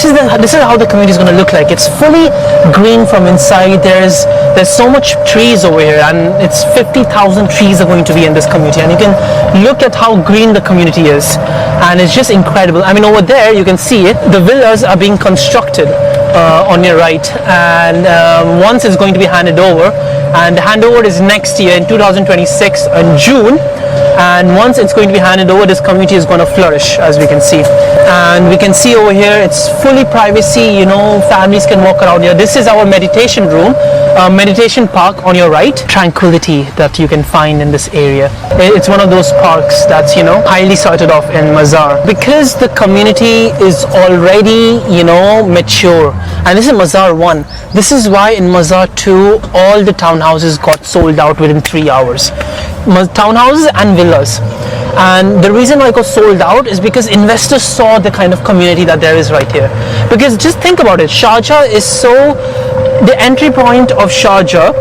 this is how the community is going to look like. It's fully green from inside. There's so much trees over here, and it's 50,000 trees are going to be in this community, and you can look at how green the community is, and it's just incredible. I mean, over there you can see it. The villas are being constructed on your right, and once it's going to be handed over, and the handover is next year in 2026 in June. And once it's going to be handed over, this community is going to flourish, as we can see. And we can see over here, it's fully privacy, you know, families can walk around here. This is our meditation room, meditation park on your right. Tranquility that you can find in this area. It's one of those parks that's, you know, highly sorted off in Masaar. Because the community is already, you know, mature. And this is Masaar 1. This is why in Masaar 2, all the townhouses got sold out within 3 hours. Townhouses and villas, and the reason why it got sold out is because investors saw the kind of community that there is right here. Because just think about it, Sharjah is the entry point of Sharjah,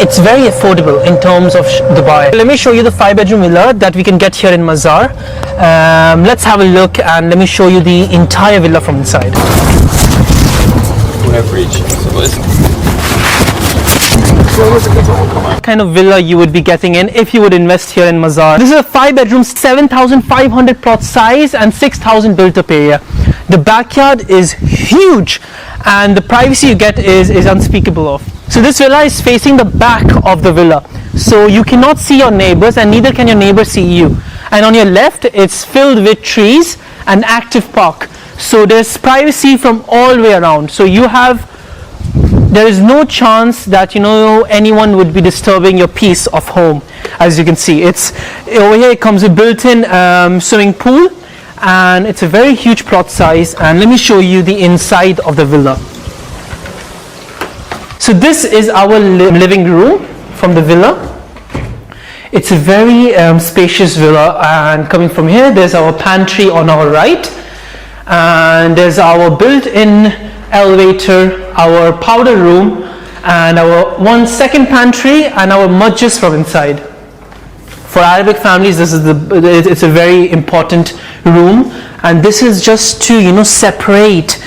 it's very affordable in terms of Dubai. Let me show you the 5-bedroom villa that we can get here in Masaar. Let's have a look, and let me show you the entire villa from inside. What kind of villa you would be getting in if you would invest here in Masaar. This is a 5-bedroom, 7,500 plot size and 6,000 built-up area. The backyard is huge, and the privacy you get is unspeakable of. So this villa is facing the back of the villa, so you cannot see your neighbors, and neither can your neighbors see you. And on your left, it's filled with trees and active park. So there's privacy from all the way around. So there is no chance that, you know, anyone would be disturbing your peace of home. As you can see, it's over here. It comes with built-in swimming pool, and it's a very huge plot size. And let me show you the inside of the villa. So this is our living room from the villa. It's a very spacious villa, and coming from here, there's our pantry on our right, and there's our built-in elevator, our powder room, and our second pantry, and our majlis from inside. For Arabic families, it's a very important room, and this is just to, you know, separate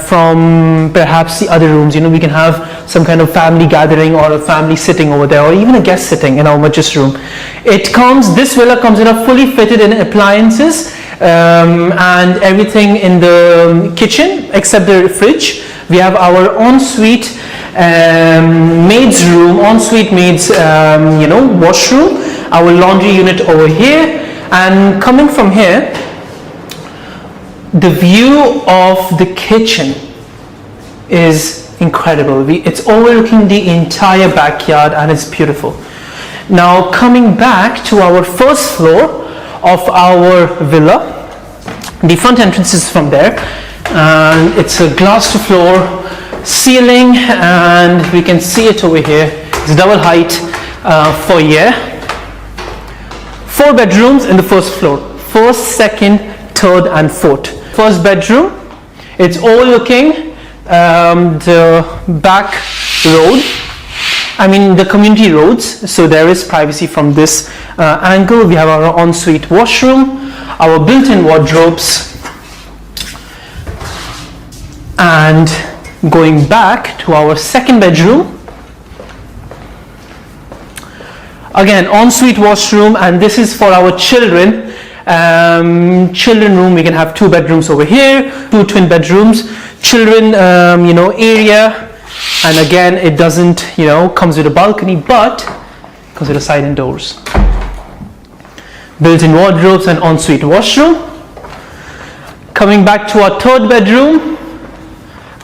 from perhaps the other rooms. You know, we can have some kind of family gathering or a family sitting over there, or even a guest sitting in our majlis room. This villa comes in a fully fitted in appliances and everything in the kitchen except the fridge. We have our ensuite maid's room, you know, washroom, our laundry unit over here, and coming from here, the view of the kitchen is incredible. It's overlooking the entire backyard, and it's beautiful. Now coming back to our first floor of our villa, the front entrance is from there, and it's a glass to floor ceiling, and we can see it over here. It's double height foyer. 4 bedrooms in the first floor, first, second, third and fourth. First bedroom, it's overlooking the back road, the community roads, so there is privacy from this angle. We have our ensuite washroom, our built-in wardrobes, and going back to our second bedroom, again ensuite washroom, and this is for our children room. We can have 2 bedrooms over here, 2 twin bedrooms, children area, and again it doesn't comes with a balcony, but comes with a sliding doors, built-in wardrobes and ensuite washroom. Coming back to our third bedroom,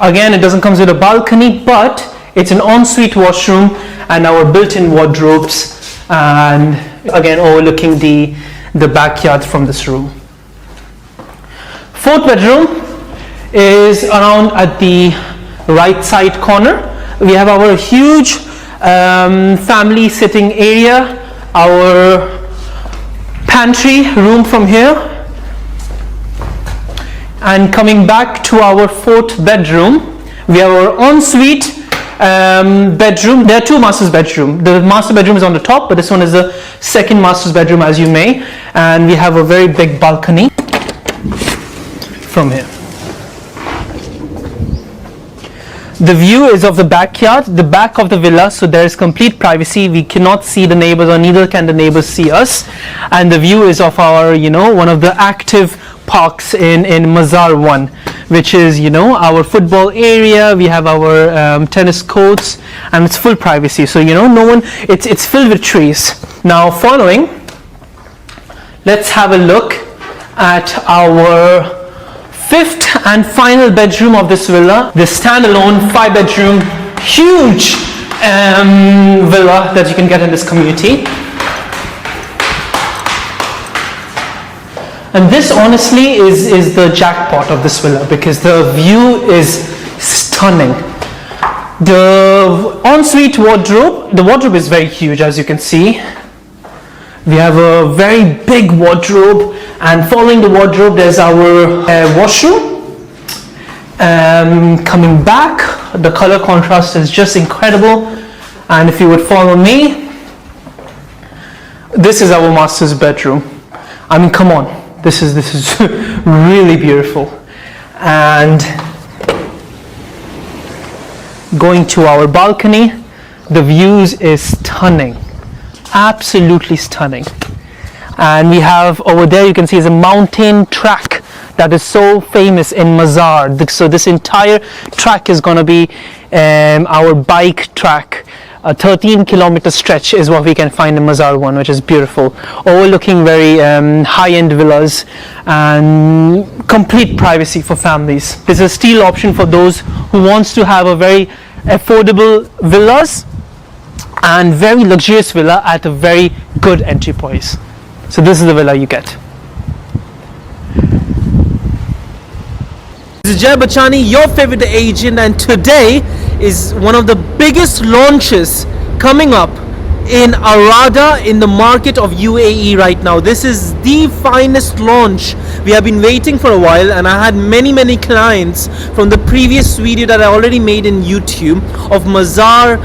again it doesn't come with a balcony, but it's an ensuite washroom and our built-in wardrobes, and again overlooking the backyard from this room. Fourth bedroom is around at the right side corner. We have our huge family sitting area, our pantry room from here, and coming back to our fourth bedroom, we have our ensuite bedroom. There are 2 master's bedrooms. The master bedroom is on the top, but this one is the second master's bedroom, as you may, and we have a very big balcony from here. The view is of the backyard, the back of the villa, so there is complete privacy. We cannot see the neighbors, or neither can the neighbors see us. And the view is of our, one of the active parks in Masaar 1, which is, our football area. We have our tennis courts, and it's full privacy. So, no one, it's filled with trees. Now, following, let's have a look at our fifth and final bedroom of this villa, the standalone 5-bedroom huge villa that you can get in this community. And this honestly is the jackpot of this villa, because the view is stunning. The ensuite wardrobe, the wardrobe is very huge, as you can see. We have a very big wardrobe, and following the wardrobe there's our washroom. Coming back, the color contrast is just incredible. And if you would follow me, this is our master's bedroom. I mean, come on, this is really beautiful. And going to our balcony, the views is stunning. Absolutely stunning. And we have over there, you can see, is a mountain track that is so famous in Masaar. So this entire track is going to be our bike track. A 13-kilometer stretch is what we can find in Masaar 1, which is beautiful, overlooking very high-end villas and complete privacy for families. There's a steal option for those who wants to have a very affordable villas and very luxurious villa at a very good entry price. So this is the villa you get. This is Jay Bachani, your favorite agent, and today is one of the biggest launches coming up in Arada, in the market of UAE right now. This is the finest launch. We have been waiting for a while, and I had many clients from the previous video that I already made in YouTube of Masaar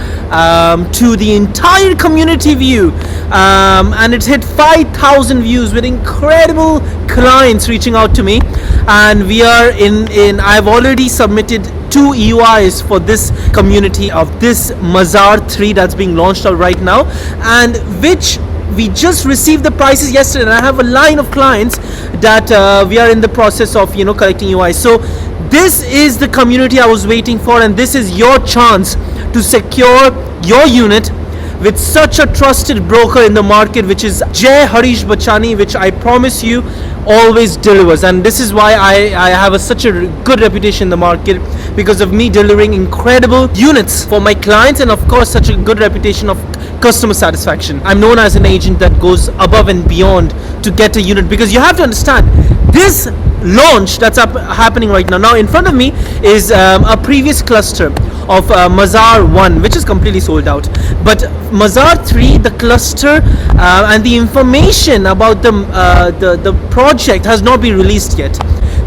to the entire community view, and it hit 5,000 views with incredible clients reaching out to me. And we are in I've already submitted 2 EUIs for this community of this Masaar 3 that's being launched out right now, and which we just received the prices yesterday, and I have a line of clients that we are in the process of collecting EUIs. So this is the community I was waiting for, and this is your chance to secure your unit with such a trusted broker in the market, which is Jay Harish Bachani, which I promise you always delivers. And this is why I have such a good reputation in the market, because of me delivering incredible units for my clients, and of course such a good reputation of customer satisfaction. I'm known as an agent that goes above and beyond to get a unit, because you have to understand this launch that's happening right now. Now in front of me is a previous cluster of Masaar 1, which is completely sold out, but Masaar 3, the cluster and the information about the project has not been released yet.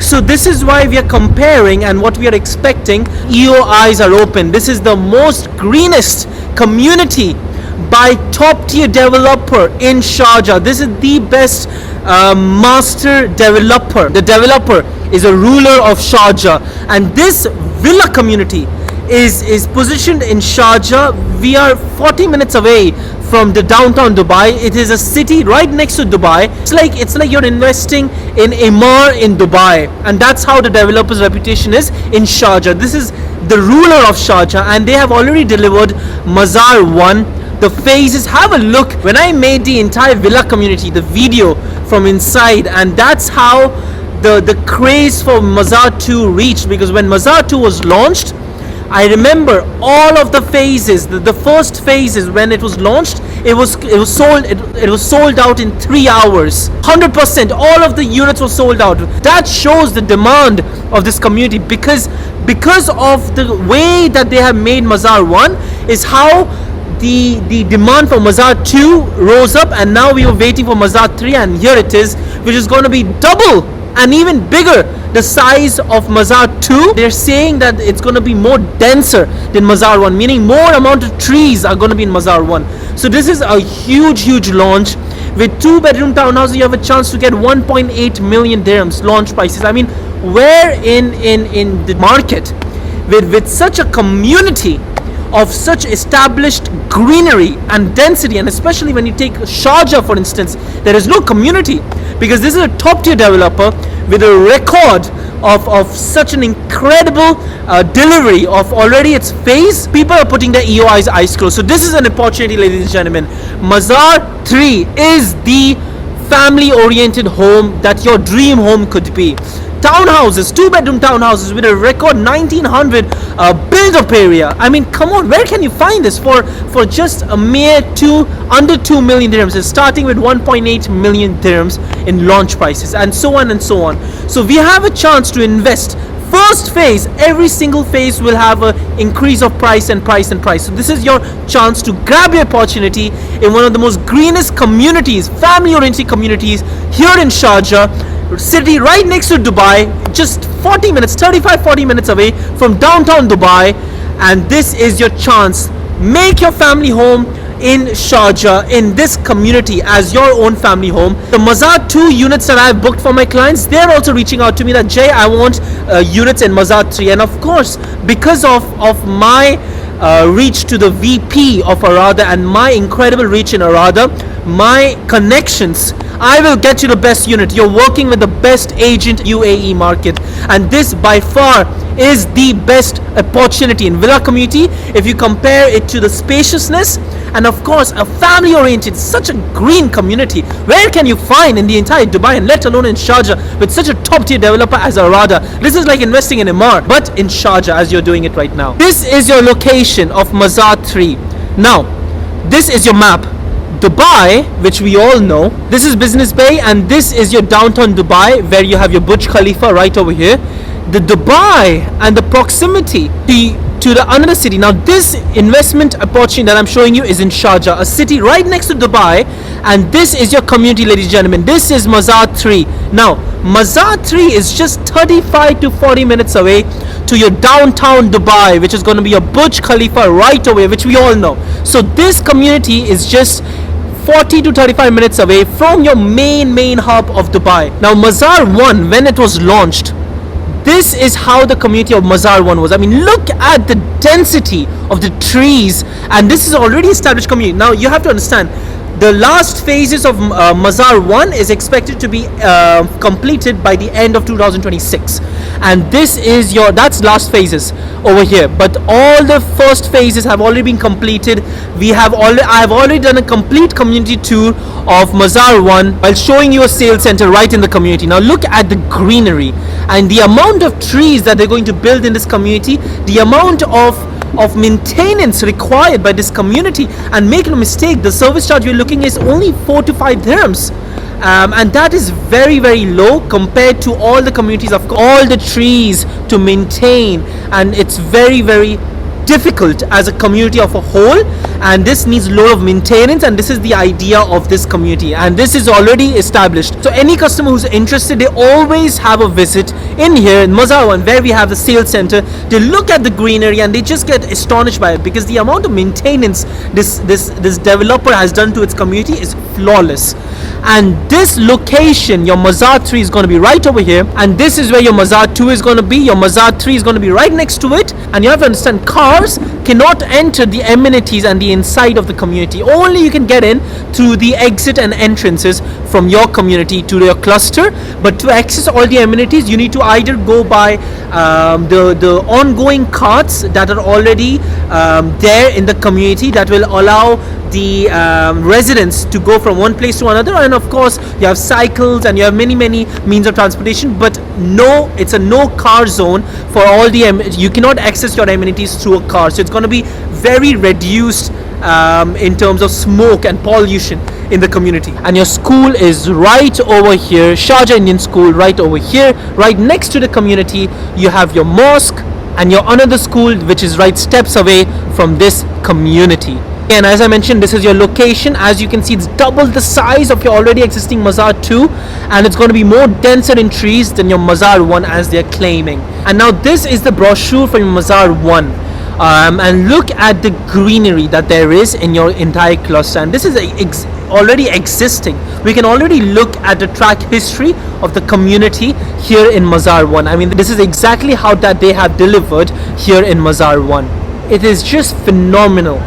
So this is why we are comparing, and what we are expecting. EOIs are open. This is the most greenest community by top tier developer in Sharjah. This is the best master developer. The developer is a ruler of Sharjah, and this villa community is positioned in Sharjah. We are 40 minutes away from the downtown Dubai. It is a city right next to Dubai. It's like you're investing in Emaar in Dubai, and that's how the developer's reputation is in Sharjah. This is the ruler of Sharjah, and they have already delivered Masaar 1. The phases, have a look. When I made the entire villa community, the video from inside, and that's how the craze for Masaar 2 reached, because when Masaar 2 was launched, I remember all of the phases. The first phases, when it was launched, it was sold out in 3 hours. 100%, all of the units were sold out. That shows the demand of this community, because of the way that they have made Masaar 1 is how the demand for Masaar 2 rose up, and now we were waiting for Masaar 3, and here it is, which is going to be double and even bigger the size of Masaar 2. They're saying that it's going to be more denser than Masaar 1, meaning more amount of trees are going to be in Masaar 1. So this is a huge launch. With 2-bedroom townhouse, you have a chance to get 1.8 million dirhams launch prices. I mean, where in the market with such a community of such established greenery and density, and especially when you take Sharjah for instance, there is no community, because this is a top tier developer with a record of such an incredible delivery of already its phase. People are putting their EOI's eyes closed. So this is an opportunity, ladies and gentlemen. Masaar 3 is the family oriented home that your dream home could be. Townhouses, 2-bedroom townhouses with a record 1900 build-up area. I mean, come on, where can you find this for just a mere under 2 million dirhams? It's starting with 1.8 million dirhams in launch prices, and so on and so on. So we have a chance to invest. First phase, every single phase will have an increase of price and price and price. So this is your chance to grab your opportunity in one of the most greenest communities, family-oriented communities here in Sharjah city, right next to Dubai, just 35-40 minutes away from downtown Dubai. And this is your chance. Make your family home in Sharjah, in this community, as your own family home. The Masaar 2 units that I have booked for my clients, they're also reaching out to me that, Jay, I want units in Masaar 3. And of course, because of my reach to the VP of Arada and my incredible reach in Arada, my connections, I will get you the best unit. You're working with the best agent UAE market, and this by far is the best opportunity in villa community if you compare it to the spaciousness and of course a family oriented, such a green community. Where can you find in the entire Dubai, and let alone in Sharjah, with such a top tier developer as Arada? This is like investing in Emar, but in Sharjah as you're doing it right now. This is your location of Masaar 3. Now this is your map. Dubai, which we all know, this is Business Bay, and this is your downtown Dubai, where you have your Burj Khalifa right over here. The Dubai and the proximity to the another city. Now this investment opportunity that I'm showing you is in Sharjah, a city right next to Dubai, and this is your community, ladies and gentlemen. This is Masaar 3. Now Masaar 3 is just 35 to 40 minutes away to your downtown Dubai, which is going to be a Burj Khalifa right away, which we all know. So this community is just 40 to 35 minutes away from your main hub of Dubai. Now Masaar 1, when it was launched, this is how the community of Masaar 1 was. I mean, look at the density of the trees, and this is already established community. Now you have to understand, the last phases of Masaar 1 is expected to be completed by the end of 2026, and this is that's last phases over here, but all the first phases have already been completed. I have already done a complete community tour of Masaar 1 while showing you a sales center right in the community. Now look at the greenery and the amount of trees that they're going to build in this community, the amount of maintenance required by this community. And make no mistake, the service charge we're looking is only 4 to 5 dirhams, and that is very low compared to all the communities of all the trees to maintain, and it's very difficult as a community of a whole, and this needs a lot of maintenance, and this is the idea of this community, and this is already established. So any customer who's interested, they always have a visit in here in Masaar 1, where we have the sales center. They look at the greenery and they just get astonished by it, because the amount of maintenance this developer has done to its community is flawless. And this location, your Masaar 3 is going to be right over here, and this is where your Masaar 2 is going to be. Your Masaar 3 is going to be right next to it, and you have to understand, cars cannot enter the amenities and the inside of the community. Only you can get in through the exit and entrances from your community to your cluster. But to access all the amenities, you need to either go by the ongoing carts that are already there in the community, that will allow the residents to go from one place to another, and of course you have cycles and you have many means of transportation. But no, it's a no car zone for all the you cannot access your amenities through a car. So it's going to be very reduced in terms of smoke and pollution in the community. And your school is right over here, Sharjah Indian School right over here, right next to the community. You have your mosque and your another school, which is right steps away from this community. And as I mentioned, this is your location. As you can see, it's double the size of your already existing Masaar 2, and it's going to be more denser in trees than your Masaar 1 as they're claiming. And now this is the brochure from your Masaar 1. And look at the greenery that there is in your entire cluster, and this is already existing. We can already look at the track history of the community here in Masaar 1. I mean, this is exactly how that they have delivered here in Masaar 1. It is just phenomenal.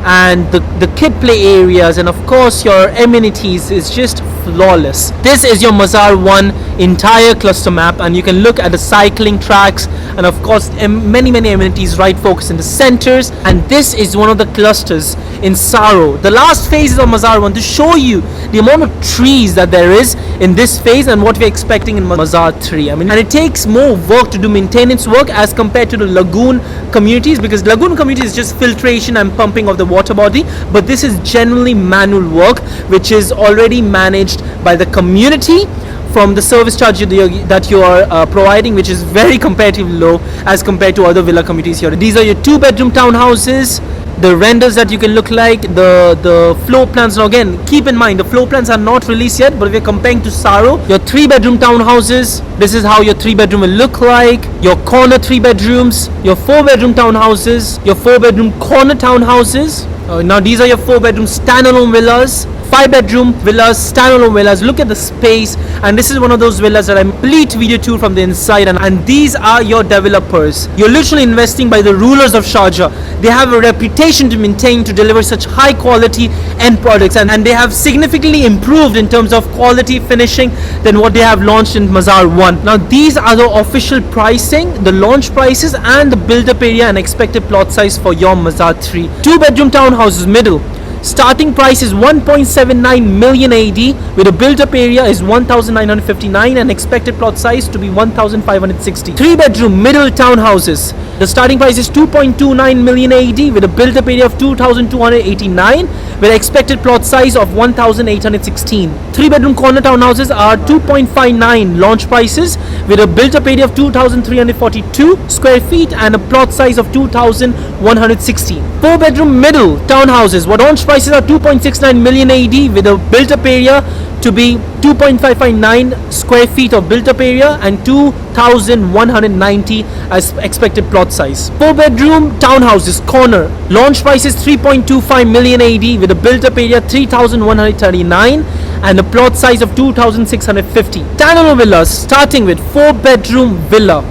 And the kid play areas and of course your amenities is just flawless. This is your Masaar 1 entire cluster map, and you can look at the cycling tracks and of course many amenities right focused in the centers. And this is one of the clusters in Saro, the last phases of Masaar 1, to show you the amount of trees that there is in this phase and what we're expecting in Masaar 3. I mean, and it takes more work to do maintenance work as compared to the lagoon communities, because lagoon community is just filtration and pumping of the water body, but this is generally manual work which is already managed by the community from the service charge that you are providing, which is very comparatively low as compared to other villa communities here. These are your 2-bedroom townhouses. The renders that you can look like, the floor plans. Now again, keep in mind the floor plans are not released yet, but we're comparing to Saro. Your 3-bedroom townhouses, this is how your 3-bedroom will look like. Your corner 3 bedrooms, your 4-bedroom townhouses, your 4-bedroom corner townhouses. Now these are your 4-bedroom standalone villas, 5-bedroom villas, standalone villas. Look at the space, and this is one of those villas that I complete video tour from the inside, and these are your developers. You're literally investing by the rulers of Sharjah. They have a reputation to maintain to deliver such high quality end products, and they have significantly improved in terms of quality finishing than what they have launched in Masaar 1. Now these are the official pricing, the launch prices and the build-up area and expected plot size for your Masaar 3. 2-bedroom townhouses middle. Starting price is 1.79 million AED with a built-up area is 1,959 and expected plot size to be 1,560. 3-bedroom middle townhouses. The starting price is 2.29 million AED with a built-up area of 2,289 with expected plot size of 1,816. 3-bedroom corner townhouses are 2.59 launch prices with a built-up area of 2,342 square feet and a plot size of 2,116. 4-bedroom middle townhouses, what launch prices are 2.69 million AED with a built-up area to be 2.559 square feet of built-up area and 2,190 as expected plot size. 4-bedroom townhouses corner, launch price is 3.25 million AED with a built-up area 3,139 and a plot size of 2,650. Standalone villas, starting with 4-bedroom villa.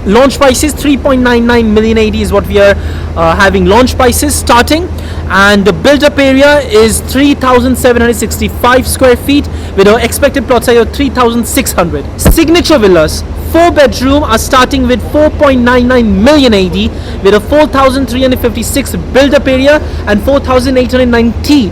Launch price is 3.99 million AED is what we are having launch prices starting, and the built-up area is 3,765 square feet with an expected plot size of 3,600. Signature villas, 4-bedroom are starting with 4.99 million AED with a 4,356 built-up area and 4,890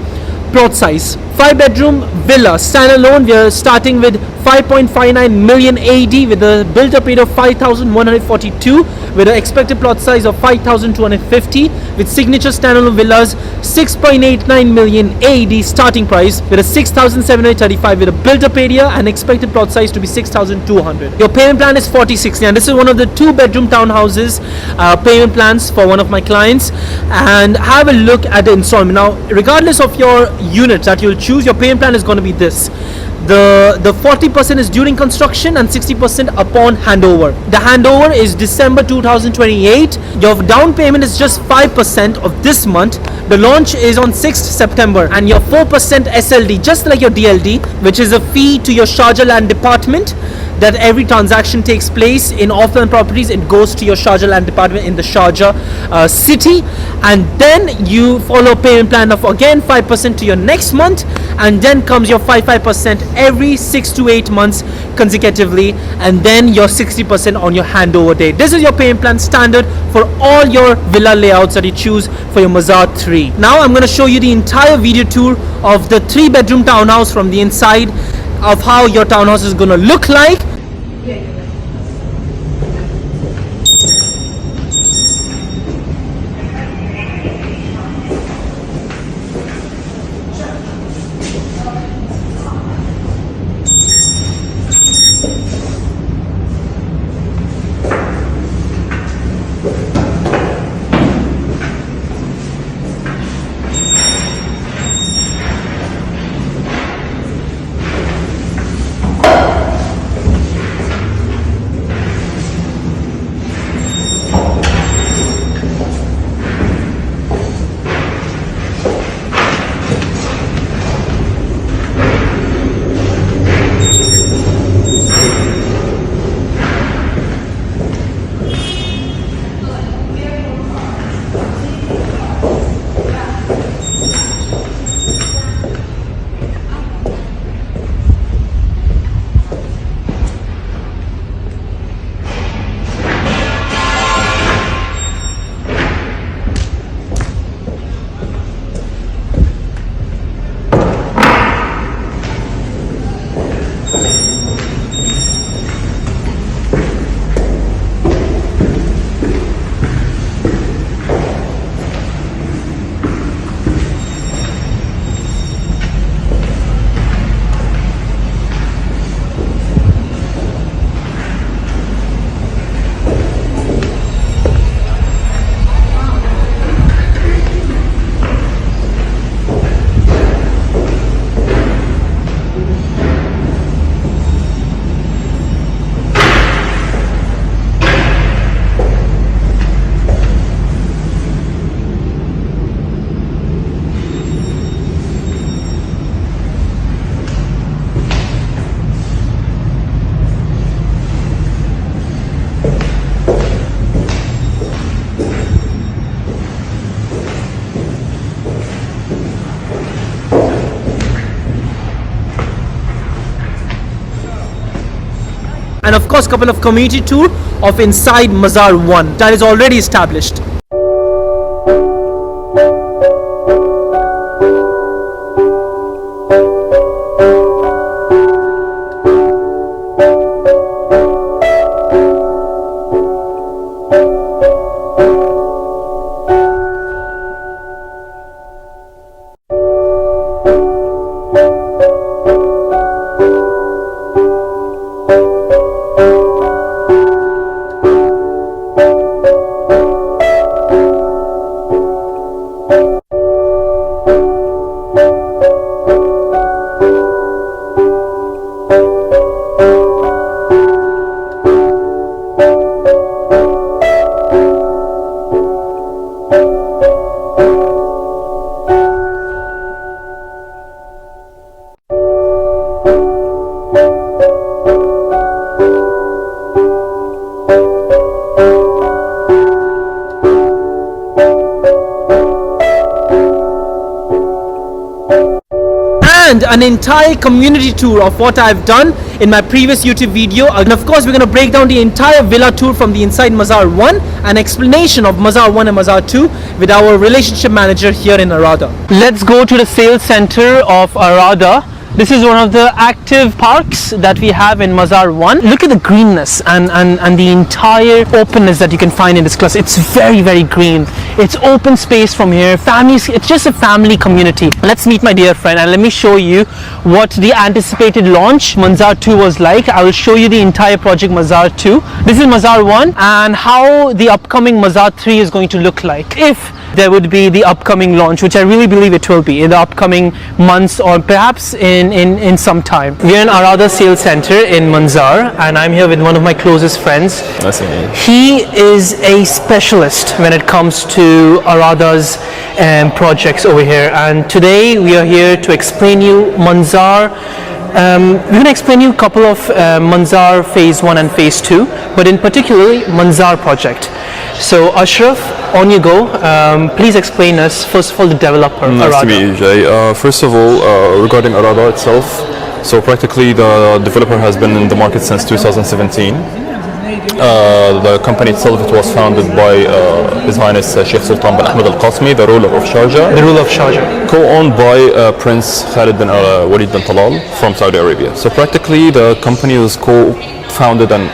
plot size. 5-bedroom villa standalone, we are starting with 5.59 million AED with a built-up area of 5,142 with an expected plot size of 5,250. With signature standalone villas, 6.89 million AED starting price with a 6,735 with a built-up area and expected plot size to be 6,200. Your payment plan is 40/60, and this is one of the 2-bedroom townhouses payment plans for one of my clients. And have a look at the installment. Now, regardless of your unit that you'll choose, your payment plan is going to be this. The 40% is during construction and 60% upon handover. The handover is December 2028. Your down payment is just 5% of this month. The launch is on 6th September, and your 4% SLD, just like your DLD, which is a fee to your Sharjah Land Department, that every transaction takes place in off-land properties, it goes to your Sharjah Land Department in the Sharjah city, and then you follow a payment plan of again 5% to your next month, and then comes your 5% every 6 to 8 months consecutively, and then your 60% on your handover date. This is your payment plan standard for all your villa layouts that you choose for your Masaar 3. Now I'm going to show you the entire video tour of the 3-bedroom townhouse from the inside, of how your townhouse is going to look like. and of course couple of community tour of inside Masaar 1 that is already established. And an entire community tour of what I've done in my previous YouTube video, and of course we're going to break down the entire villa tour from the inside Masaar 1, an explanation of Masaar 1 and Masaar 2 with our relationship manager here in Arada. Let's go to the sales center of Arada. This is one of the active parks that we have in Masaar 1. Look at the greenness and the entire openness that you can find in this cluster. It's very, very green. It's open space from here. Families, it's just a family community. Let's meet my dear friend and let me show you what the anticipated launch Masaar 2 was like. I will show you the entire project Masaar 2. This is Masaar 1 and how the upcoming Masaar 3 is going to look like. If there would be the upcoming launch, which I really believe it will be in the upcoming months or perhaps in some time. We are in Arada Sales Center in Masaar and I'm here with one of my closest friends. That's it. He is a specialist when it comes to Arada's projects over here, and today we are here to explain you Masaar. We're going to explain you a couple of Masaar Phase 1 and Phase 2, but in particularly Masaar project. So Ashraf, on you go. Please explain us, first of all, the developer, Nice Arada. to meet you, Jay. First of all, regarding Arada itself, so practically the developer has been in the market since 2017. The company itself, it was founded by His Highness Sheikh Sultan bin Ahmed Al Qasmi, the ruler of Sharjah. The Ruler of Sharjah. Co-owned by Prince Khalid bin Walid bin Talal from Saudi Arabia. So practically the company was co-founded and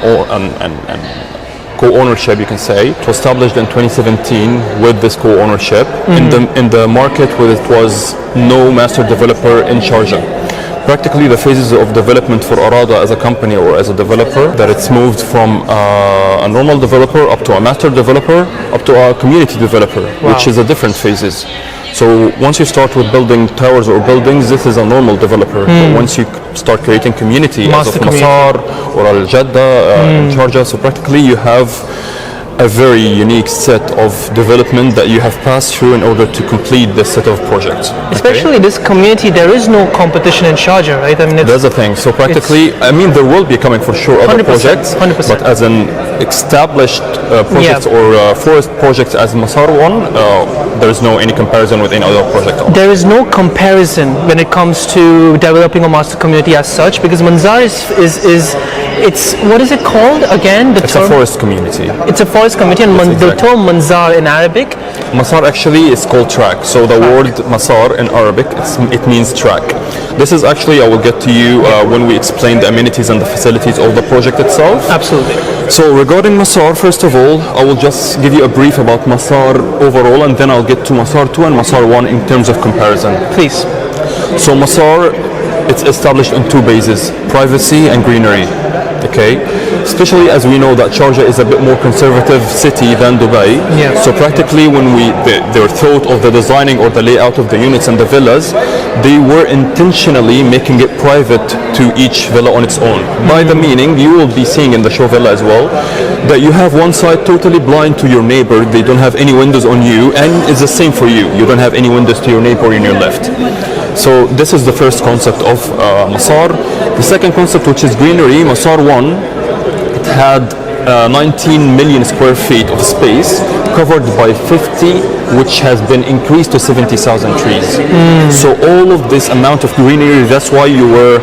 co-ownership, you can say. It was established in 2017 with this co-ownership in the market where it was no master developer in Sharjah. Practically the phases of development for Arada as a company or as a developer, that it's moved from a normal developer up to a master developer up to a community developer, which is a different phases. So once you start with building towers or buildings, this is a normal developer. But once you start creating community Master as of Masaar or Al Jadda in Sharjah, so practically you have a very unique set of development that you have passed through in order to complete this set of projects. Especially this community, there is no competition in Sharjah, right? I mean, That's the thing. So practically, I mean, there will be coming for sure other 100%, projects, 100%. but as an established project or forest project as Masaar 1, there is no any comparison with any other project. there is no comparison when it comes to developing a master community as such, because Masaar is it's, what is it called again? It's a forest community. It's a forest community, and the term Masaar in Arabic. Masaar actually is called track. So the word Masaar in Arabic, it means track. This is actually, I will get to you when we explain the amenities and the facilities of the project itself. Absolutely. So regarding Masaar, first of all, I will just give you a brief about Masaar overall, and then I'll get to Masaar 2 and Masaar 1 in terms of comparison. Please. So Masaar, it's established on two bases, privacy and greenery. Okay, especially as we know that Sharjah is a bit more conservative city than Dubai. Yeah. So practically when their thought of the designing or the layout of the units and the villas, they were intentionally making it private to each villa on its own. By the meaning, you will be seeing in the show villa as well, that you have one side totally blind to your neighbor, they don't have any windows on you, and it's the same for you. You don't have any windows to your neighbor in your left. So this is the first concept of Masaar. The second concept, which is greenery, Masaar 1, it had 19 million square feet of space covered by 50, which has been increased to 70,000 trees. So all of this amount of greenery, that's why you were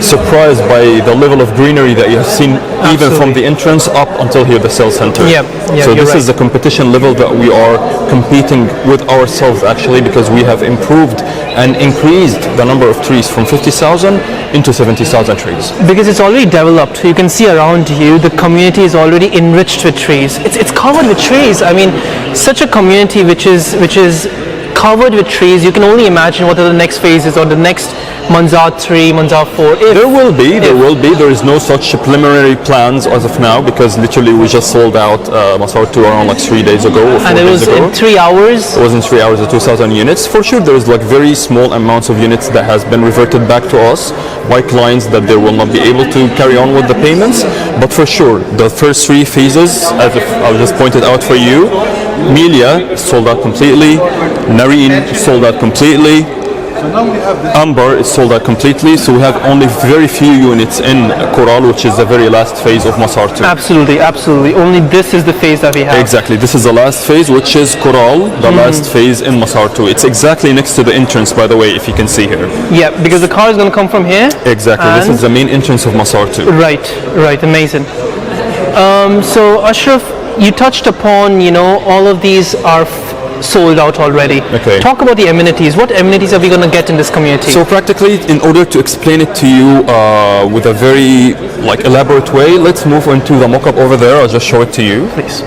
surprised by the level of greenery that you have seen, even from the entrance up until here, the sales center. Yeah, So you're this right. is the competition level that we are competing with ourselves, actually, because we have improved and increased the number of trees from 50,000 into 70,000 trees. Because it's already developed. You can see around you, the community is already enriched with trees. It's covered with trees. I mean, such a community which is covered with trees. You can only imagine what are the next phases or the next Masaar 3, Masaar 4. There will be. There is no such preliminary plans as of now, because literally we just sold out Masaar 2 around like 3 days ago or 4 And it days was ago. in 3 hours. It was in 3 hours of 2,000 units. For sure, there is like very small amounts of units that has been reverted back to us by clients that they will not be able to carry on with the payments. But for sure, the first 3 phases, as I just pointed out for you, Melia sold out completely, Nareen sold out completely, Amber is sold out completely, so we have only very few units in Coral, which is the very last phase of Masaar 2. Absolutely, absolutely. Only this is the phase that we have. Exactly, this is the last phase, which is Coral, the last phase in Masaar 2. It's exactly next to the entrance, by the way, if you can see here. Yeah, because the car is going to come from here. Exactly, this And- is the main entrance of Masaar 2. Right, amazing. So Ashraf, you touched upon, all of these are sold out already. Okay. Talk about the amenities. What amenities are we going to get in this community? So practically, in order to explain it to you with a very elaborate way, let's move into the mock-up over there. I'll just show it to you. Please.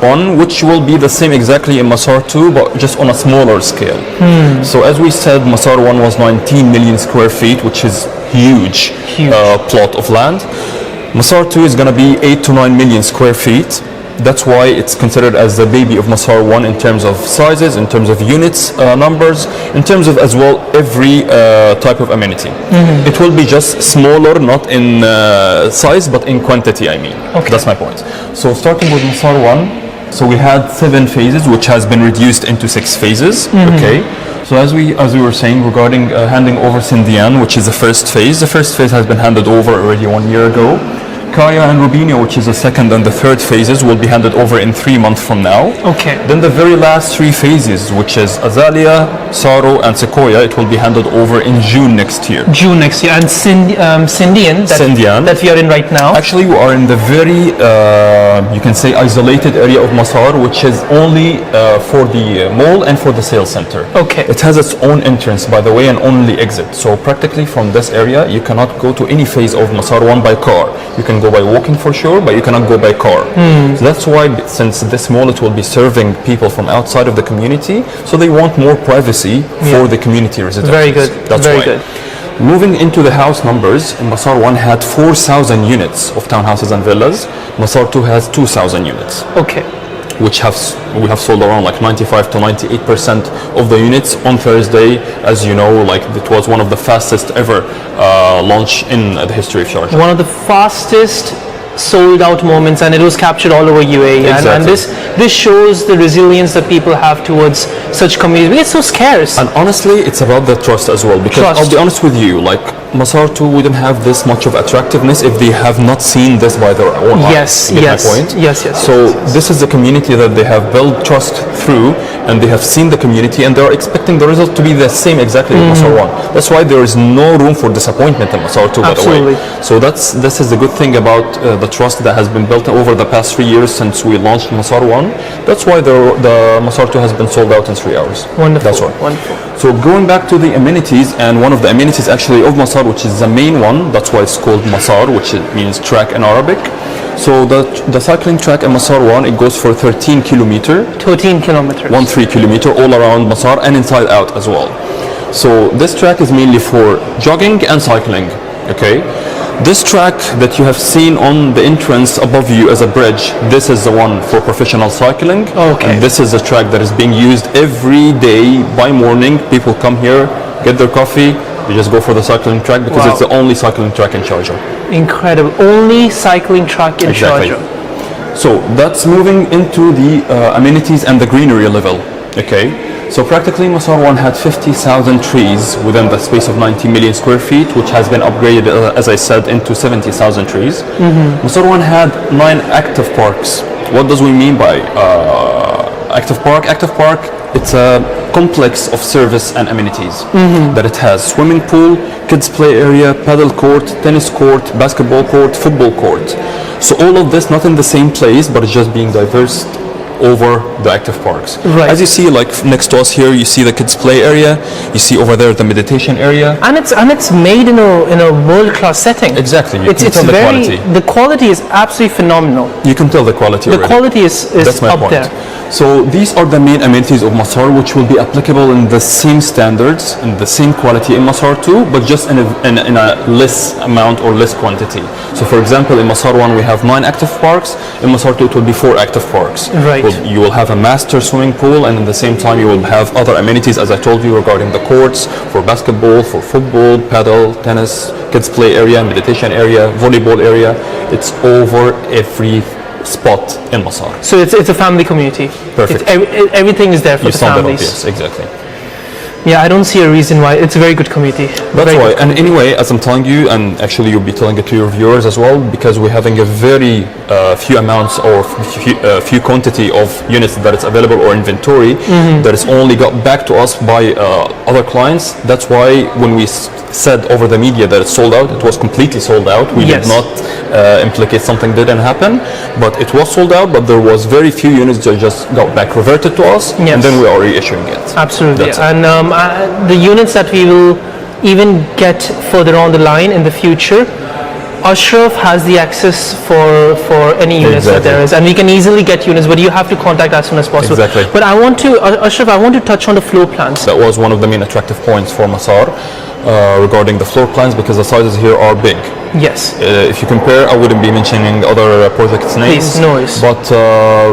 One, which will be the same exactly in Masaar 2, but just on a smaller scale. So as we said, Masaar 1 was 19 million square feet, which is huge. Plot of land. Masaar 2 is going to be 8 to 9 million square feet. That's why it's considered as the baby of Masaar 1 in terms of sizes, in terms of units, numbers, in terms of as well every type of amenity. It will be just smaller, not in size, but in quantity, I mean. Okay. That's my point. So starting with Masaar 1, so we had 7 phases, which has been reduced into 6 phases. Okay. So as we were saying regarding handing over Sindian, which is the first phase has been handed over already 1 year ago. Kaya and Rubinio, which is the second and the third phases, will be handed over in 3 months from now. Okay. Then the very last 3 phases, which is Azalea, Saro, and Sequoia, it will be handed over in June next year. June next year. And Sindian, that we are in right now. Actually, we are in the very, you can say, isolated area of Masaar, which is only for the mall and for the sales center. Okay. It has its own entrance, by the way, and only exit. So practically from this area, you cannot go to any phase of Masaar 1 by car. You can go by walking for sure, but you cannot go by car. So that's why, since this mall, it will be serving people from outside of the community, so they want more privacy for the community residents. Very good. That's Very why. good. Moving into the house numbers, Masaar 1 had 4,000 units of townhouses and villas. Masaar 2 has 2,000 units, Okay. which we have sold around like 95 to 98% of the units on Thursday. As you know, it was one of the fastest ever launch in the history of Sharjah. One of the fastest sold out moments, and it was captured all over UAE. Exactly. And this shows the resilience that people have towards such communities. We get so scarce. And honestly, it's about the trust as well. Because Trust. I'll be honest with you, Masaar 2 wouldn't have this much of attractiveness if they have not seen this by their own eyes. Yes, You get yes, my point? yes. So this is the community that they have built trust through, and they have seen the community, and they are expecting the result to be the same exactly as Masaar 1. That's why there is no room for disappointment in Masaar 2, by the way. Absolutely. So this is the good thing about the trust that has been built over the past 3 years since we launched Masaar 1. That's why the Masaar 2 has been sold out in 3 hours. Wonderful. That's why. Wonderful. So going back to the amenities, and one of the amenities actually of Masaar, which is the main one, that's why it's called Masaar, which means track in Arabic. So the cycling track in Masaar 1, it goes for 13 kilometer, 13 kilometers. 13 kilometer all around Masaar and inside out as well. So this track is mainly for jogging and cycling. Okay. This track that you have seen on the entrance above you as a bridge, this is the one for professional cycling. Okay. And this is a track that is being used every day by morning. People come here, get their coffee, they just go for the cycling track because Wow. it's the only cycling track in Sharjah. Incredible. Only cycling track in Exactly. Sharjah. So that's moving into the amenities and the greenery level. Okay. So practically Masaar 1 had 50,000 trees within the space of 90 million square feet, which has been upgraded, as I said, into 70,000 trees. Masaar 1 had 9 active parks. What does we mean by active park? Active park, it's a complex of service and amenities. That it has swimming pool, kids play area, paddle court, tennis court, basketball court, football court. So all of this not in the same place, but it's just being diverse over the active parks. Right. As you see, like next to us here, you see the kids play area, you see over there the meditation area. And it's made in a world-class setting. Exactly. You It's can tell the very, quality. the quality is absolutely phenomenal. You can tell the quality The already. quality is That's my up point. there. So these are the main amenities of Masaar, which will be applicable in the same standards and the same quality in Masaar 2, but just in a less amount or less quantity. So for example, in Masaar 1 we have 9 active parks, in Masaar 2 it will be 4 active parks. Right. You will have a master swimming pool, and at the same time you will have other amenities, as I told you, regarding the courts, for basketball, for football, paddle, tennis, kids play area, meditation area, volleyball area. It's over every spot in Masaar. So it's a family community. Perfect. Everything is there for You the summed it up, families. yes, exactly. Yeah, I don't see a reason why. It's a very good community. That's Very why. good. And anyway, as I'm telling you, and actually you'll be telling it to your viewers as well, because we're having a very few amounts or few quantity of units that is available or inventory that is only got back to us by other clients. That's why when we said over the media that it's sold out, it was completely sold out. We Yes. did not implicate something didn't happen, but it was sold out, but there was very few units that just got back reverted to us, Yes. and then we are reissuing it. Absolutely. That's it. And the units that we will even get further on the line in the future, Ashraf has the access for any units that Exactly. there is, and we can easily get units, but you have to contact as soon as possible. Exactly. But I want to, Ashraf, I want to touch on the floor plans. That was one of the main attractive points for Masaar regarding the floor plans, because the sizes here are big. Yes. If you compare, I wouldn't be mentioning other projects' names. Please, no worries. But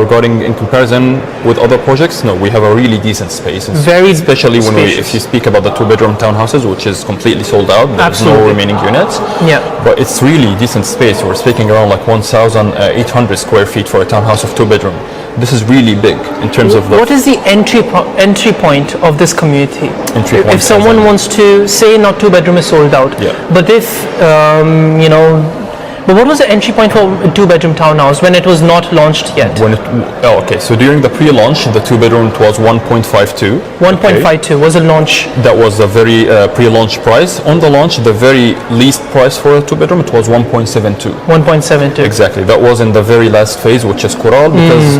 regarding in comparison with other projects, no, we have a really decent space. Very especially when spacious. if you speak about the 2-bedroom townhouses, which is completely sold out. There's Absolutely. no remaining units. Yeah. But it's really decent space. We're speaking around like 1,800 square feet for a townhouse of 2-bedroom. This is really big in terms of the What is the entry point of this community? Entry If point, someone as in- wants to say, not 2-bedroom is sold out, Yeah. but if but what was the entry point for a 2-bedroom townhouse when it was not launched yet? when it, okay, so during the pre-launch, the 2-bedroom it was 1.52. 1.52 was a launch. That was the very pre-launch price. On the launch, the very least price for a 2-bedroom, it was 1.72. 1.72. Exactly. That was in the very last phase, which is Coral, because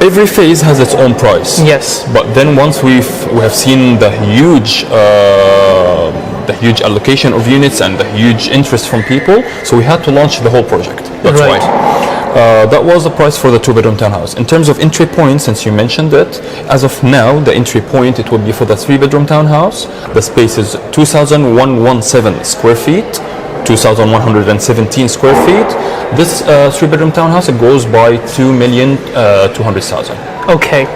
every phase has its own price. Yes. But then once we have seen the huge allocation of units and the huge interest from people, so we had to launch the whole project. That's Right. why. That was the price for the 2-bedroom townhouse. In terms of entry point, since you mentioned it, as of now, the entry point, it would be for the 3-bedroom townhouse. The space is 2,117 square feet, 2,117 square feet. This 3-bedroom townhouse, it goes by 2,200,000. Okay.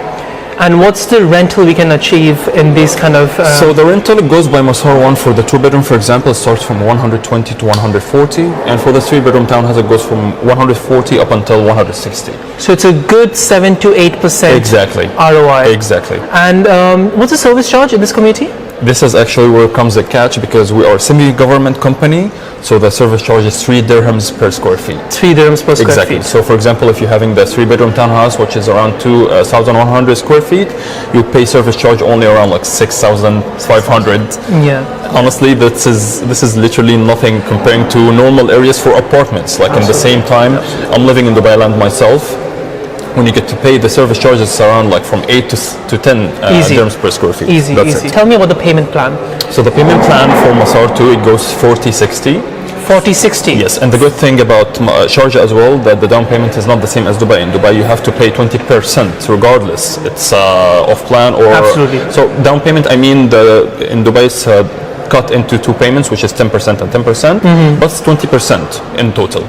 And what's the rental we can achieve in these kind of... So the rental goes by Masaar 1 for the 2-bedroom, for example, it starts from 120 to 140, and for the 3-bedroom townhouse it goes from 140 up until 160. so it's a good 7 to 8% Exactly. ROI. Exactly. And what's the service charge in this community? This is actually where comes the catch, because we are a semi-government company, so the service charge is 3 dirhams per square feet. 3 dirhams per square Exactly. feet. So for example, if you're having the 3-bedroom townhouse, which is around 2,100 square feet, you pay service charge only around like 6,500. Yeah. Honestly, this is literally nothing comparing to normal areas for apartments. Like in the same time, I'm living in Dubai land myself. When you get to pay the service charges around like from 8 to 10 Easy. dirhams per square feet. Easy, That's easy. it. Tell me about the payment plan. So the payment plan for Masaar 2, it goes 40-60. 40-60. Yes, and the good thing about Sharjah as well, that the down payment is not the same as Dubai. In Dubai, you have to pay 20% regardless. It's off plan or... Absolutely. So down payment, I mean, in Dubai it's cut into 2 payments, which is 10% and 10%, but it's 20% in total.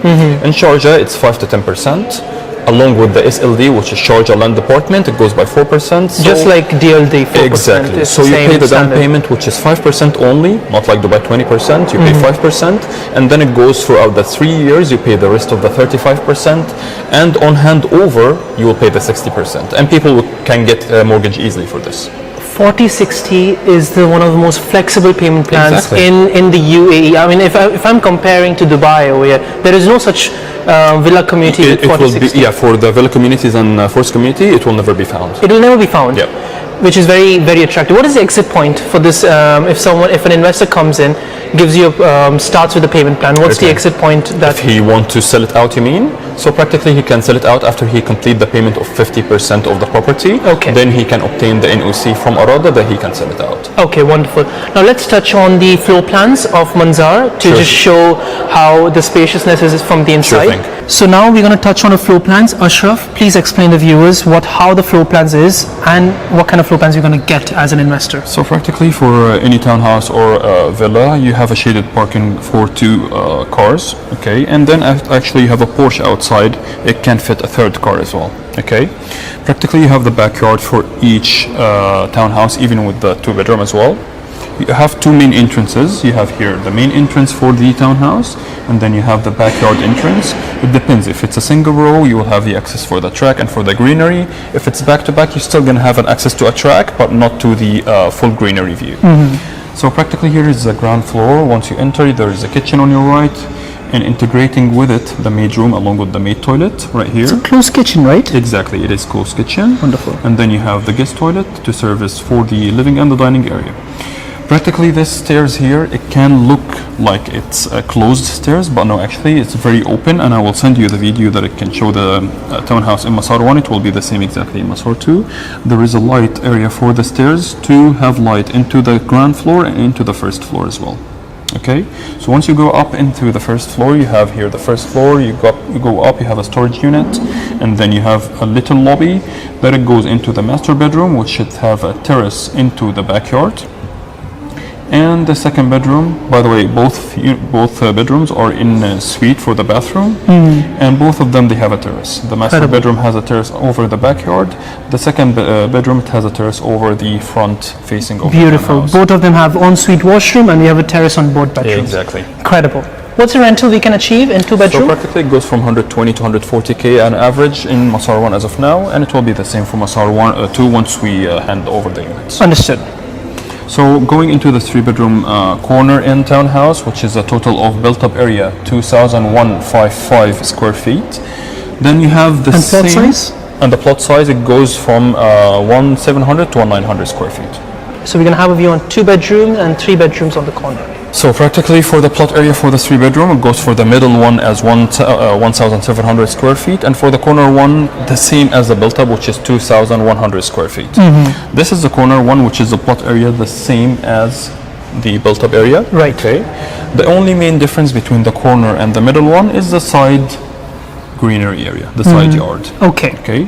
In Sharjah, it's 5 to 10%. Along with the SLD, which is Sharjah Land Department, it goes by 4%. So Just like DLD, 4%. exactly. It's So the you same pay the down standard. payment, which is 5% only, not like Dubai 20%. You pay 5%, and then it goes throughout the 3 years. You pay the rest of the 35%, and on handover, you will pay the 60%. And people can get a mortgage easily for this. 40-60 is one of the most flexible payment plans Exactly. in the UAE. I mean, if I'm comparing to Dubai over here, there is no such villa community with It will 40-60. be, yeah, for the villa communities and forest community, it will never be found. It will never be found. Yeah. which is very, very attractive. What is the exit point for this? If an investor comes in, gives you starts with a payment plan, what's the exit point that if he want to sell it out, you mean? So practically he can sell it out after he complete the payment of 50% of the property. Okay. Then he can obtain the NOC from Arada, then he can sell it out. Okay, wonderful. Now let's touch on the floor plans of Masaar to Sure. just show how the spaciousness is from the inside. thing. So now we're going to touch on the floor plans. Ashraf, please explain the viewers how the floor plans is and what kind of floor plans you're going to get as an investor. So practically for any townhouse or villa, you have a shaded parking for 2 cars, okay, and then actually you have a Porsche outside. It can fit a 3rd car as well, okay. Practically you have the backyard for each townhouse, even with the 2-bedroom as well. You have 2 main entrances. You have here the main entrance for the townhouse, and then you have the backyard entrance. It depends. If it's a single row, you will have the access for the track and for the greenery. If it's back to back, you're still going to have an access to a track, but not to the full greenery view. So practically here is the ground floor. Once you enter, there is a kitchen on your right, and integrating with it the maid room along with the maid toilet right here. It's a closed kitchen, right? Exactly, it is closed kitchen. Wonderful. And then you have the guest toilet to service for the living and the dining area. Practically this stairs here, it can look like it's a closed stairs, but no, actually it's very open, and I will send you the video that it can show the townhouse in Masaar 1. It will be the same exactly in Masaar 2. There is a light area for the stairs to have light into the ground floor and into the first floor as well. Okay, so once you go up into the first floor, you have here the first floor, you go up, you have a storage unit, and then you have a little lobby that it goes into the master bedroom, which should have a terrace into the backyard. And the second bedroom, by the way, both bedrooms are in a suite for the bathroom, and both of them, they have a terrace. The master bedroom has a terrace over the backyard. The second bedroom, it has a terrace over the front facing over Beautiful. the house. Both of them have ensuite washroom, and we have a terrace on both bedrooms. Yeah, exactly. Incredible. What's the rental we can achieve in 2-bedroom? So practically it goes from 120 to 140k on average in Masaar 1 as of now, and it will be the same for Masaar 2 once we hand over the units. Understood. So going into the 3-bedroom corner in townhouse, which is a total of built-up area 2,155 square feet. Then you have the And same plot size? and the plot size, it goes from 1,700 to 1,900 square feet. So we're going to have a view on 2-bedroom and 3 bedrooms on the corner. So practically for the plot area for the 3-bedroom, it goes for the middle one as 1,700 square feet, and for the corner one, the same as the built-up, which is 2,100 square feet. This is the corner one, which is the plot area, the same as the built-up area. Right. Okay. The only main difference between the corner and the middle one is the side greenery area, the side yard. Okay. Okay.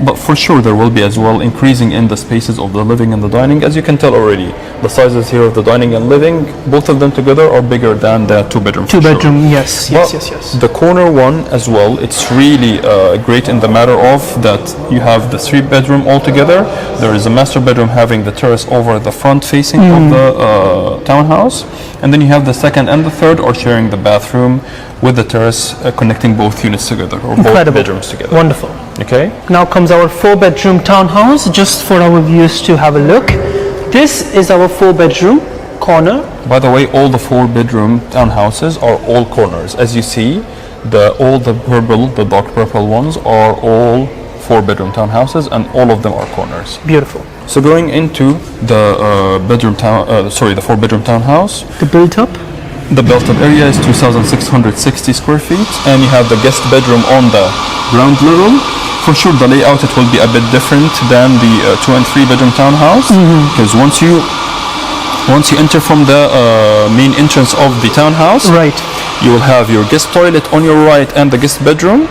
But for sure there will be as well increasing in the spaces of the living and the dining. As you can tell already, the sizes here of the dining and living, both of them together are bigger than the 2-bedroom. 2-bedroom, yes. The corner one as well, it's really great in the matter of that you have the 3-bedroom altogether. There is a master bedroom having the terrace over the front facing of the townhouse, and then you have the second and the third are sharing the bathroom with the terrace connecting both units together, or both bedrooms together. Wonderful. Okay. Now comes our 4-bedroom townhouse, just for our viewers to have a look. This is our 4-bedroom corner. By the way, all the 4-bedroom townhouses are all corners. As you see, all the purple, the dark purple ones are all 4-bedroom townhouses, and all of them are corners. Beautiful. So going into the 4-bedroom townhouse, The built-up. the built-up area is 2,660 square feet, and you have the guest bedroom on the ground level. For sure, the layout, it will be a bit different than the 2- and 3-bedroom townhouse, because once you enter from the main entrance of the townhouse, Right. you will have your guest toilet on your right and the guest bedroom,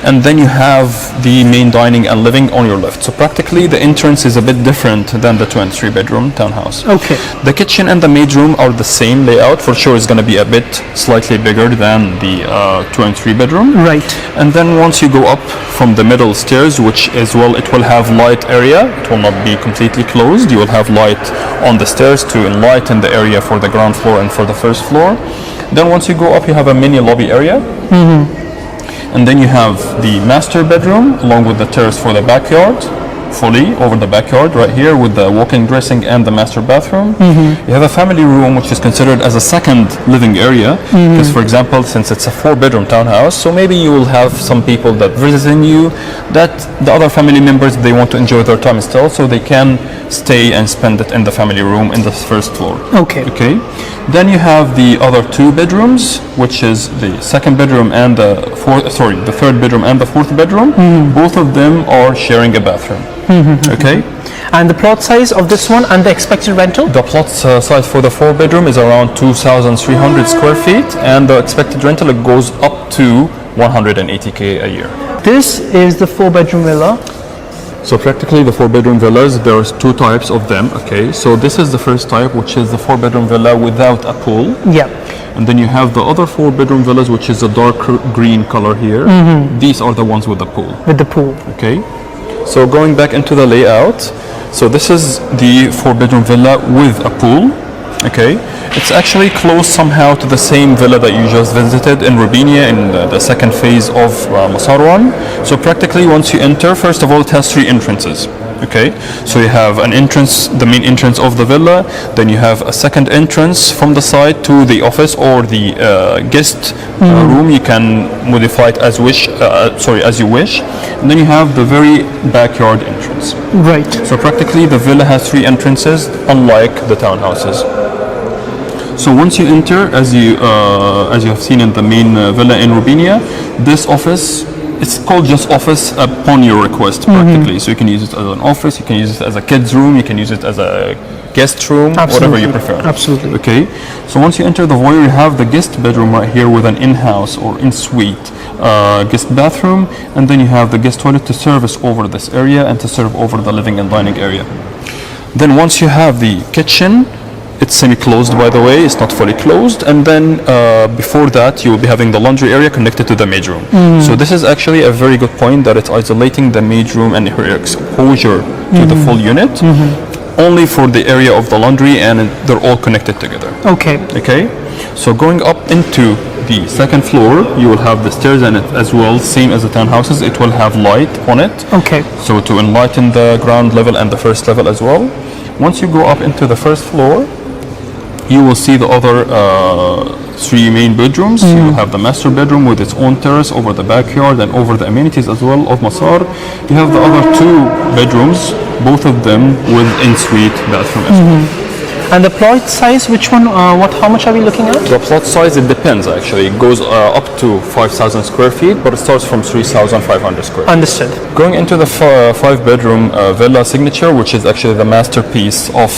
and then you have the main dining and living on your left. So practically the entrance is a bit different than the 2- and 3-bedroom townhouse. Okay. The kitchen and the maid room are the same layout. For sure it's going to be a bit slightly bigger than the 2- and 3-bedroom. Right. And then once you go up from the middle stairs, which as well, it will have light area. It will not be completely closed. You will have light on the stairs to enlighten the area for the ground floor and for the first floor. Then once you go up, you have a mini lobby area. And then you have the master bedroom along with the terrace for the backyard. fully over the backyard right here with the walk-in dressing and the master bathroom. You have a family room which is considered as a second living area because, for example, since it's a 4-bedroom townhouse, so maybe you will have some people that visiting you that the other family members, they want to enjoy their time still, so they can stay and spend it in the family room in the first floor. Okay. Then you have the other 2 bedrooms, which is the second bedroom and the third bedroom and the fourth bedroom. Both of them are sharing a bathroom. Okay. And the plot size of this one and the expected rental? The plot size for the 4-bedroom is around 2,300 square feet, and the expected rental, it goes up to 180k a year. This is the 4-bedroom villa. So practically the 4-bedroom villas, there's 2 types of them. Okay, so this is the first type, which is the 4-bedroom villa without a pool. Yeah. And then you have the other 4-bedroom villas, which is a dark green color here. These are the ones with the pool. With the pool. Okay, so going back into the layout, so this is the 4-bedroom villa with a pool. Okay, it's actually close somehow to the same villa that you just visited in Rubinia in the second phase of Masaar 1. So practically once you enter, first of all, it has 3 entrances. Okay, so you have an entrance, the main entrance of the villa, then you have a second entrance from the side to the office or the guest room. You can modify it as you wish, and then you have the very backyard entrance. Right. So practically the villa has 3 entrances, unlike the townhouses. So once you enter, as you have seen in the main villa in Rubinia, this office, it's called just office upon your request practically. So you can use it as an office, you can use it as a kids room, you can use it as a guest room, whatever you prefer. Absolutely. Okay, so once you enter the foyer, you have the guest bedroom right here with an in-house or in-suite guest bathroom, and then you have the guest toilet to service over this area and to serve over the living and dining area. Then once you have the kitchen, it's semi-closed, by the way, it's not fully closed, and then before that you will be having the laundry area connected to the maid room. So this is actually a very good point, that it's isolating the maid room and her exposure to the full unit only for the area of the laundry, and they're all connected together. Okay. So going up into the second floor, you will have the stairs in it as well, same as the townhouses. It will have light on it, Okay. so to enlighten the ground level and the first level as well. Once you go up into the first floor, you will see the other 3 main bedrooms. You will have the master bedroom with its own terrace over the backyard and over the amenities as well of Masaar. You have the other 2 bedrooms, both of them with in-suite bathroom as well. And the plot size, which one, how much are we looking at? The plot size, it depends actually. It goes up to 5,000 square feet, but it starts from 3,500 square feet. Understood. Going into the 5-bedroom villa signature, which is actually the masterpiece of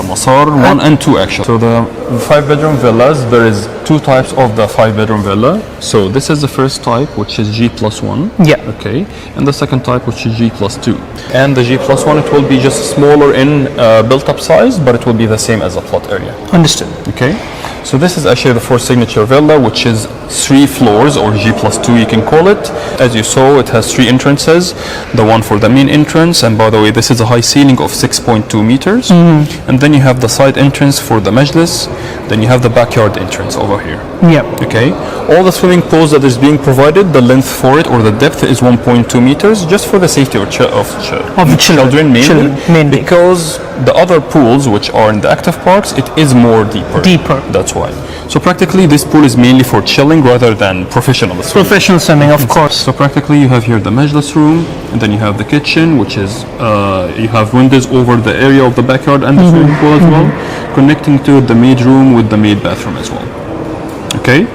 Masaar 1 and 2 actually. So the 5-bedroom villas, there is 2 types of the 5-bedroom villa. So this is the first type, which is G+1. Yeah. Okay. And the second type, which is G+2. And the G+1, it will be just smaller in built-up size, but it will be the same as the plot area. Understood. Okay, so this is actually the 4th signature villa, which is 3 floors, or G+2 you can call it. As you saw, it has 3 entrances. The one for the main entrance, and by the way, this is a high ceiling of 6.2 meters. And then you have the side entrance for the majlis. Then you have the backyard entrance over here. Yeah. Okay, all the swimming pools that is being provided, the length for it or the depth is 1.2 meters, just for the safety of the children mainly. Because the other pools, which are in the active parks, it is more deeper. That's why. So practically this pool is mainly for chilling rather than professional swimming. Professional swimming, of course. So practically you have here the majlis room, and then you have the kitchen, which is you have windows over the area of the backyard and the swimming pool as well, connecting to the maid room with the maid bathroom as well. Okay,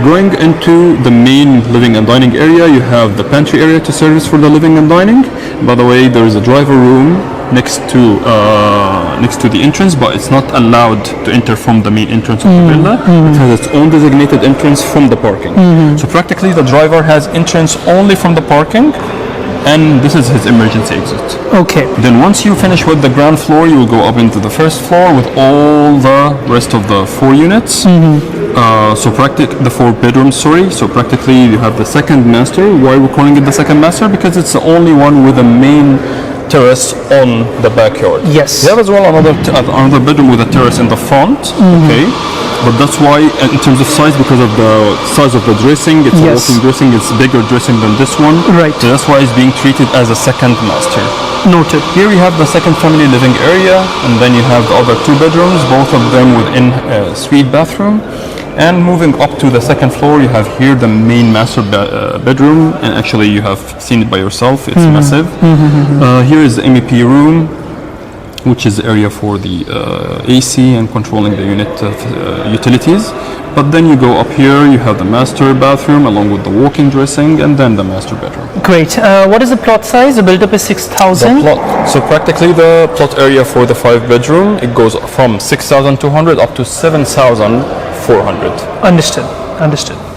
going into the main living and dining area, you have the pantry area to service for the living and dining. By the way, there is a driver room next to the entrance, but it's not allowed to enter from the main entrance of the villa. It has its own designated entrance from the parking. So practically the driver has entrance only from the parking, and this is his emergency exit. Okay. Then once you finish with the ground floor, you will go up into the first floor with all the rest of the 4 units. The 4 bedrooms, sorry. So practically you have the second master. Why we're calling it the second master? Because it's the only one with a main terrace on the backyard. Yes. You have as well another bedroom with a terrace in the front. Okay. But that's why, in terms of size, because of the size of the dressing, it's a walk-in dressing, it's bigger dressing than this one. Right. So that's why it's being treated as a second master. Noted. Here we have the second family living area, and then you have the other 2 bedrooms, both of them within a suite bathroom. And moving up to the second floor, you have here the main master bedroom, and actually you have seen it by yourself, it's massive. Here is the MEP room, which is the area for the AC and controlling the unit utilities. But then you go up here, you have the master bathroom along with the walk-in dressing, and then the master bedroom. Great. What is the plot size? The build-up is 6,000. So practically the plot area for the 5 bedroom, it goes from 6,200 up to 7,400. Understood.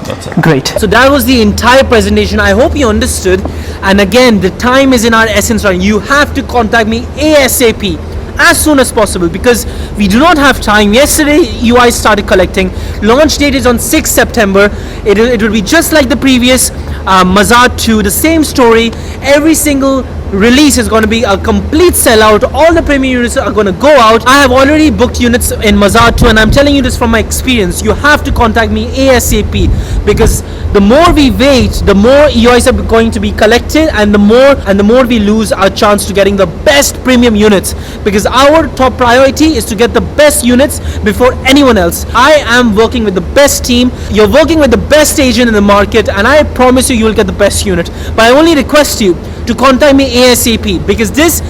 That's it. Great. So that was the entire presentation. I hope you understood. And again, the time is in our essence right. You have to contact me ASAP as soon as possible because we do not have time. Yesterday UI started collecting. Launch date is on 6th September. It will be just like the previous Masaar 2, the same story. Every single release is going to be a complete sellout. All the premium units are going to go out. I have already booked units in Masaar 2 and I'm telling you this from my experience. You have to contact me ASAP because the more we wait, the more EOIs are going to be collected and the more we lose our chance to getting the best premium units because our top priority is to get the best units before anyone else. I am working with the best team. You're working with the best agent in the market and I promise you will get the best unit. But I only request you to contact me ASAP because this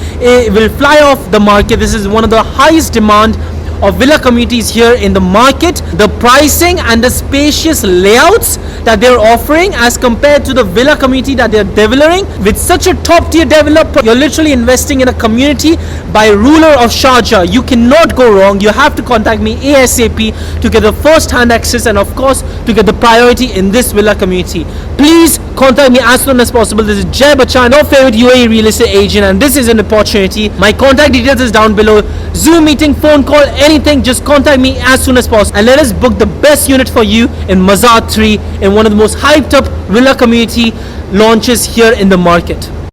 will fly off the market. This is one of the highest demand of villa communities here in the market. The pricing and the spacious layouts that they're offering as compared to the villa community that they're developing with such a top tier developer, you're literally investing in a community by Ruler of Sharjah. You cannot go wrong. You have to contact me ASAP to get the first hand access and of course to get the priority in this villa community. Please contact me as soon as possible. This is Jay Bachchan, your favorite UAE real estate agent, and this is an opportunity. My contact details is down below. Zoom meeting, phone call, anything, just contact me as soon as possible and let us book the best unit for you in Masaar 3 in one of the most hyped up villa community launches here in the market.